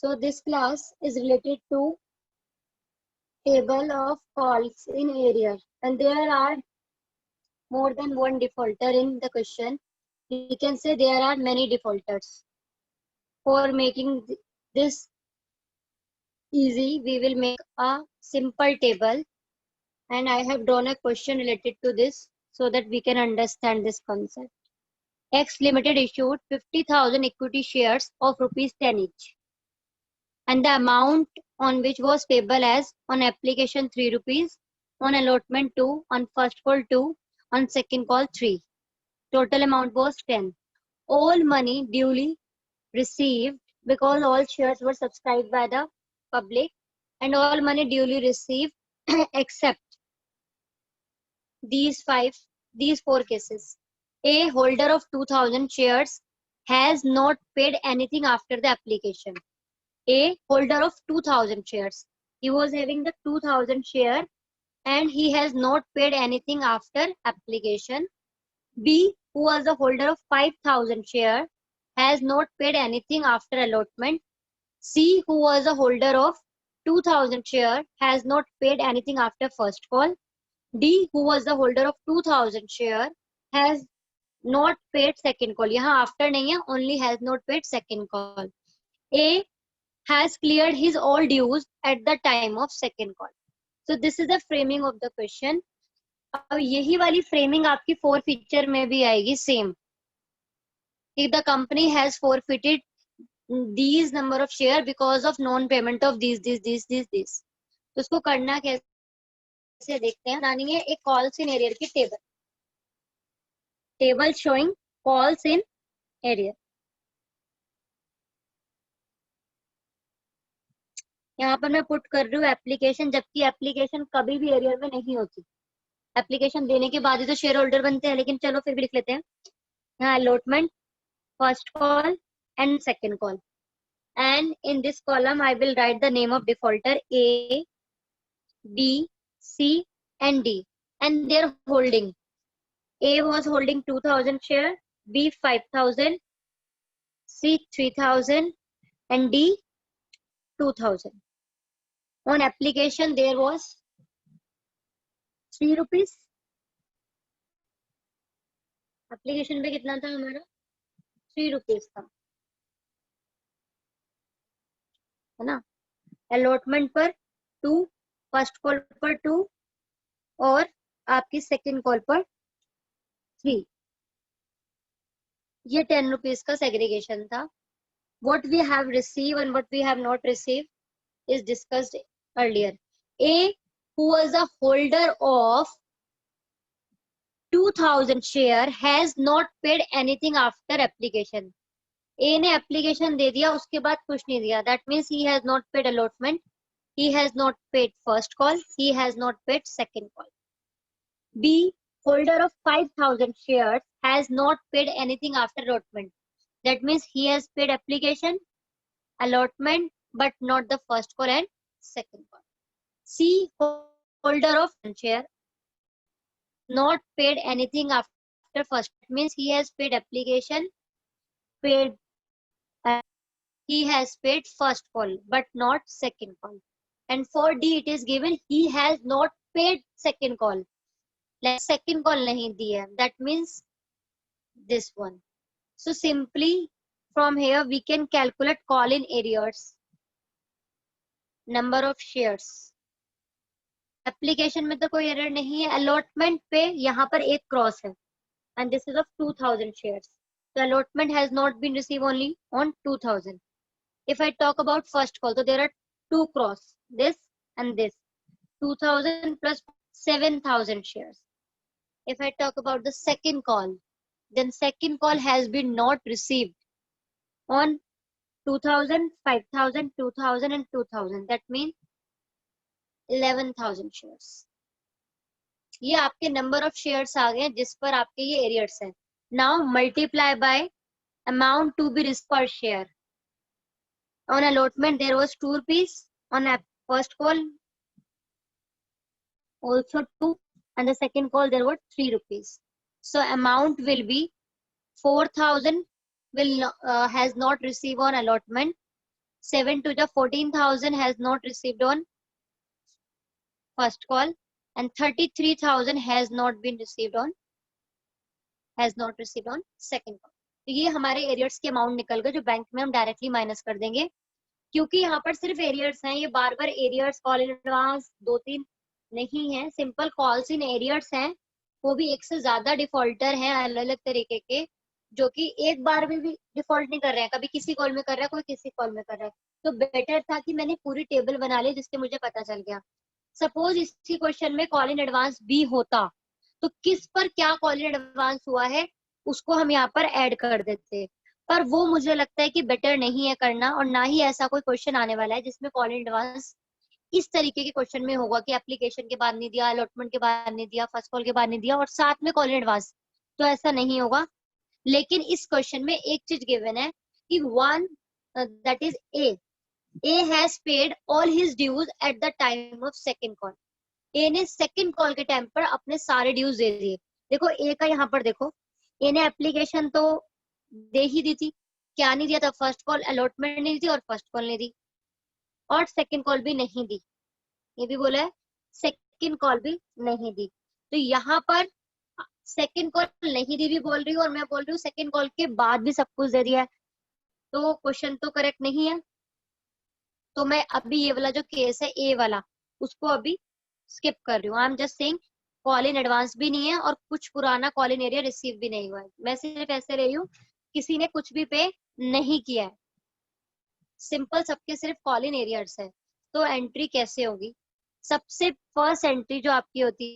So this class is related to table of calls in area, and there are more than one defaulter in the question. We can say there are many defaulters. For making this easy, we will make a simple table, and I have drawn a question related to this so that we can understand this concept. X Limited issued 50,000 equity shares of ₹10 each, and the amount on which was payable as on application ₹3, on allotment 2, on first call 2, on second call 3. Total amount was 10. All money duly received because all shares were subscribed by the public, and all money duly received except these four cases. A holder of 2,000 shares has not paid anything after the application. A holder of 2,000 shares. He was having the 2,000 share and he has not paid anything after application. B, who was the holder of 5,000 share, has not paid anything after allotment. C, who was a holder of 2,000 share, has not paid anything after first call. D, who was the holder of 2,000 share, has not paid second call. यहाँ after नहीं है, only has not paid second call. A has cleared his all dues at the time of second call. So this is the framing of the question. अब यही वाली framing आपकी 4 feature में भी आएगी same. If the company has forfeited these number of share because of non-payment of these. तो उसको करना कैसे देखते हैं. बनानी है एक calls in area की table showing calls in area. यहाँ पर मैं पुट कर रही हूँ एप्लीकेशन, जबकि एप्लीकेशन कभी भी एरियर में नहीं होती. एप्लीकेशन देने के बाद ही तो शेयर होल्डर बनते हैं, लेकिन चलो फिर भी लिख लेते हैं. यहाँ allotment, first call and second call, and in this column I will write the name of defaulter A, B, C and D and their holding. A was holding 2,000 share, B 5,000, C 3,000 and D 2,000. On application there was ₹3. Application पे कितना था हमारा? ₹3 था, है ना. Allotment पर 2, first call पर 2 और आपकी सेकंड कॉल पर 3. ये ₹10 का सेग्रीगेशन था. What we have received and what we have not received is discussed earlier. A, who was a holder of 2,000 share, has not paid anything after application. A ने application दे दिया, उसके बाद कुछ नहीं दिया. That means he has not paid allotment, he has not paid first call, he has not paid second call. B, holder of 5,000 shares, has not paid anything after allotment. That means he has paid application, allotment, but not the first call and second call. C, holder of share, not paid anything after first. That means he has paid application, he has paid first call, but not second call. And for D, it is given he has not paid second call. Like second call nahi diya. That means this one. So simply from here we can calculate call in arrears, number of shares. Application में तो कोई error नहीं है. Allotment पे यहाँ पर एक cross है, and this is of 2,000 shares. The allotment has not been received only on 2,000. If I talk about first call, so there are 2 cross, this and this, 2,000 plus 7,000 shares. If I talk about the second call, then second call has been not received on 2,000, 5,000, 2,000 and 2,000. That means 11,000 shares. ये आपके number of shares आ गए जिस पर आपके ये arrears हैं. Now multiply by amount to be received per share. On allotment there was ₹2. On a first call also 2, and the second call there were ₹3. So amount will be 4,000 has not received on allotment. 7 to the 14,000 has not received on first call and 33,000 has not received on second call. तो ये हमारे arrears के amount निकल गए जो bank में हम directly minus कर देंगे, क्योंकि यहाँ पर सिर्फ एरियर्स हैं, ये बार बार एरियर्स कॉल इन एडवांस 2-3 नहीं है, सिंपल कॉल्स इन एरियर्स हैं, वो भी एक से ज्यादा डिफॉल्टर हैं अलग अलग तरीके के, जो कि एक बार में भी डिफॉल्ट नहीं कर रहे हैं, कभी किसी कॉल में कर रहा है, कोई किसी कॉल में कर रहा है। तो बेटर था कि मैंने पूरी टेबल बना ली जिससे मुझे पता चल गया। सपोज इसी क्वेश्चन में कॉल इन एडवांस भी होता तो किस पर क्या कॉल इन एडवांस हुआ है उसको हम यहाँ पर ऐड कर देते, पर वो मुझे लगता है कि बेटर नहीं है करना, और ना ही ऐसा कोई क्वेश्चन आने वाला है जिसमें कॉल इन एडवांस इस तरीके के क्वेश्चन में होगा कि एप्लीकेशन के बाद नहीं दिया, अलॉटमेंट के बाद नहीं दिया, फर्स्ट कॉल के बाद नहीं दिया और साथ में कॉल इन एडवांस, तो ऐसा नहीं होगा। लेकिन इस क्वेश्चन में एक चीज गिवन है कि one that is A has paid all his dues at the time of second call. A ने सेकंड कॉल के टाइम पर अपने सारे ड्यूज दे दिए। देखो ए का यहाँ पर देखो, ए ने एप्लीकेशन तो दे ही दी थी, क्या नहीं दिया था, फर्स्ट कॉल अलॉटमेंट नहीं दी और फर्स्ट कॉल नहीं दी और सेकंड कॉल भी नहीं दी, ये भी बोला है सेकंड कॉल भी नहीं दी। तो यहाँ पर सेकंड कॉल नहीं दी भी बोल रही हूँ और मैं बोल रही हूँ सेकंड कॉल के बाद भी सब कुछ दे दिया है, तो क्वेश्चन तो करेक्ट नहीं है। तो मैं अभी ये वाला जो केस है ए वाला उसको अभी स्किप कर रही हूँ। I am just saying call in advance भी नहीं है और कुछ पुराना कॉल इन एरिया रिसीव भी नहीं हुआ है, मैं सिर्फ ऐसे रही हूँ किसी ने कुछ भी पे नहीं किया है, सिंपल सबके सिर्फ कॉल इन एरियर्स है। तो एंट्री कैसे होगी, सबसे फर्स्ट एंट्री जो आपकी होती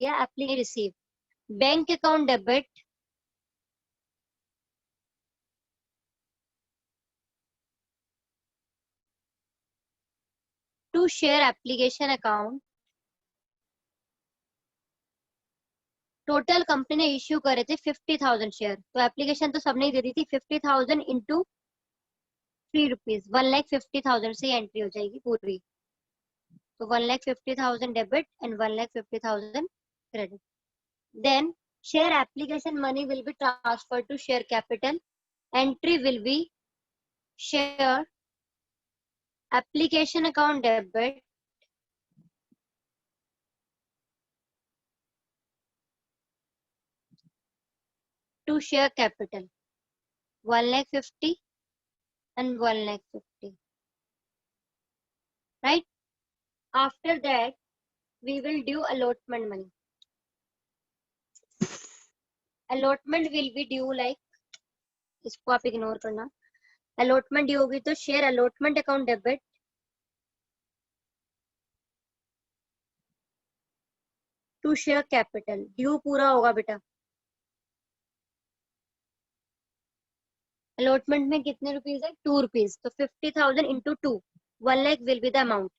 है application receive, bank account debit to share application account, total company ने इश्यू करे थे 50,000 शेयर, तो एप्लीकेशन तो सबने ही दे दी थी, 50,000 इंटू 3 रुपीज, 1,50,000 से एंट्री हो जाएगी पूरी। तो 1,50,000 debit and 1,50,000 credit. Then share application money will be transfer to share capital, entry will be share application account debit to share capital 1,50,000 and 1,50,000, right? After that we will do allotment money. Allotment will be due like, इसको आप ignore करना, allotment due होगी तो share allotment account debit to share capital, due पूरा होगा बेटा। allotment में कितने रुपीज है, 2 रुपीज, तो 50,000 into 2, 1 lakh will be the amount.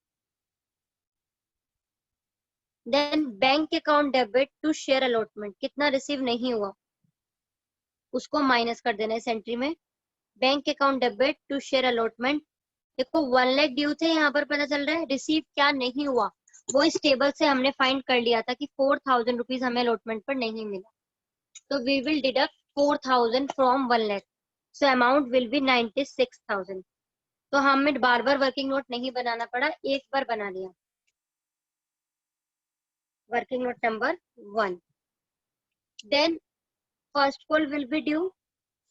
Then bank account debit to share allotment, कितना रिसीव नहीं हुआ उसको माइनस कर देना इस एंट्री में। Bank account debit to share allotment, देखो 1 लाख ड्यू थे, यहाँ पर पता चल रहा है रिसीव क्या नहीं हुआ, वो इस टेबल से हमने फाइंड कर लिया था कि 4,000 रुपीज हमें अलॉटमेंट पर नहीं मिला, तो we will deduct 4,000 from 1 lakh, so amount will be 96,000। तो हमें बार बार वर्किंग नोट नहीं बनाना पड़ा, एक बार बना लिया। Working note number 1, then first call will be due,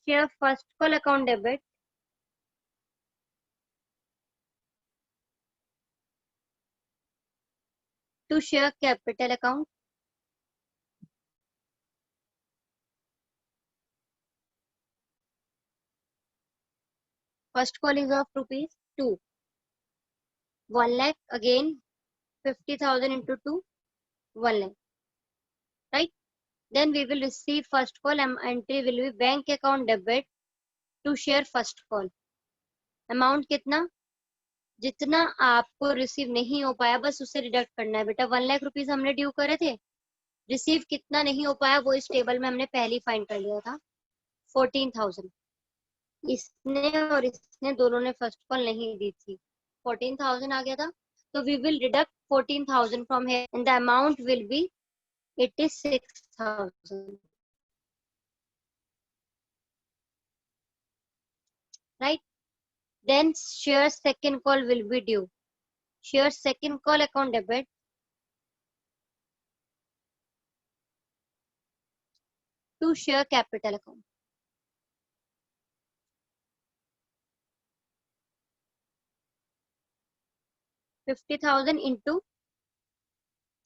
share first call account debit to share capital account, first call is of rupees 2, 1 lakh again 50,000 into 2, 1 lakh, right? Then we will receive first call, entry will be bank account debit to share first call, amount कितना, जितना आपको receive नहीं हो पाया बस उससे deduct करना है बेटा। 1 लाख रुपीज हमने ड्यू करे थे, रिसीव कितना नहीं हो पाया वो इस टेबल में हमने पहले ही फाइंड कर लिया था, 14,000। इसने और इसने दोनों ने फर्स्ट कॉल नहीं दी थी, 14,000 आ गया था, तो we will deduct 14,000 from here and the amount will be 86,000, right? Then share second call will be due. Share second call account debit to share capital account. 50,000 into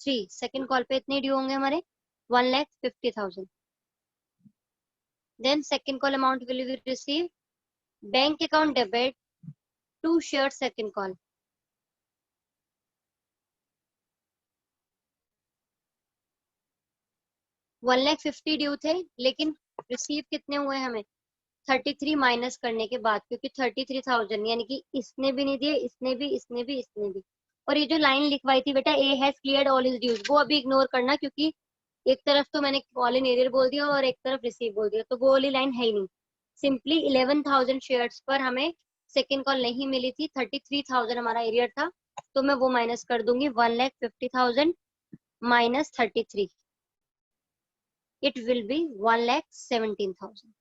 3. Second call पे इतने due होंगे हमारे 1,50,000. Then second call amount will be received. Bank account debit to share second call. 1,50,000 due थे, लेकिन receive कितने हुए हमें 33 minus करने के बाद, क्योंकि 33,000 यानी कि इसने भी नहीं दिए, इसने भी, इसने भी, इसने भी. और ये जो लाइन लिखवाई थी बेटा, A has cleared all his dues, वो अभी इग्नोर करना, क्योंकि एक तरफ तो मैंने कॉल इन एरियर बोल दिया और एक तरफ रिसीव बोल दिया, तो वो वाली लाइन है ही नहीं. सिंपली 11,000 शेयर्स पर हमें सेकेंड कॉल नहीं मिली थी, 33,000 हमारा एरियर था, तो मैं वो माइनस कर दूंगी. 1,50,000 माइनस 33, इट विल बी 1,17,000.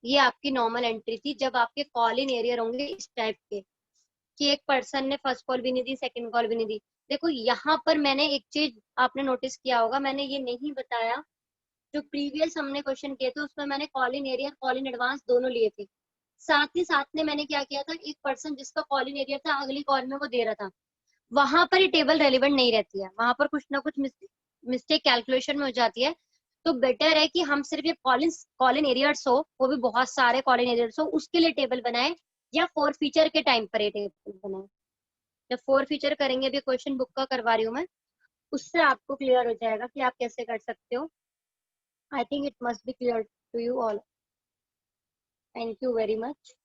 ये आपकी नॉर्मल एंट्री थी जब आपके कॉल इन एरियर होंगे इस टाइप के, कि एक पर्सन ने फर्स्ट कॉल भी नहीं दी, सेकंड कॉल भी नहीं दी. देखो यहाँ पर मैंने एक चीज आपने नोटिस किया होगा, मैंने ये नहीं बताया, जो प्रीवियस हमने क्वेश्चन किए थे उसमें मैंने call in arrear, call in advance दोनों लिए थे. साथ ही साथ में मैंने क्या किया था, एक पर्सन जिसका कॉल इन एरियर था अगली कॉल में वो दे रहा था, वहां पर ये टेबल रेलिवेंट नहीं रहती है, वहां पर कुछ ना कुछ मिस्टेक कैलकुलेशन में हो जाती है. तो बेटर है कि हम सिर्फ ये कॉल इन एरियर्स हो, वो भी बहुत सारे कॉल इन एरियर्स हो, उसके लिए टेबल बनाए, या फोर फीचर के टाइम पर ये टेबल बनाए. जब फोर फीचर करेंगे, अभी क्वेश्चन बुक का करवा रही हूँ मैं, उससे आपको क्लियर हो जाएगा कि आप कैसे कर सकते हो. I think it must be clear to you all. Thank you very much.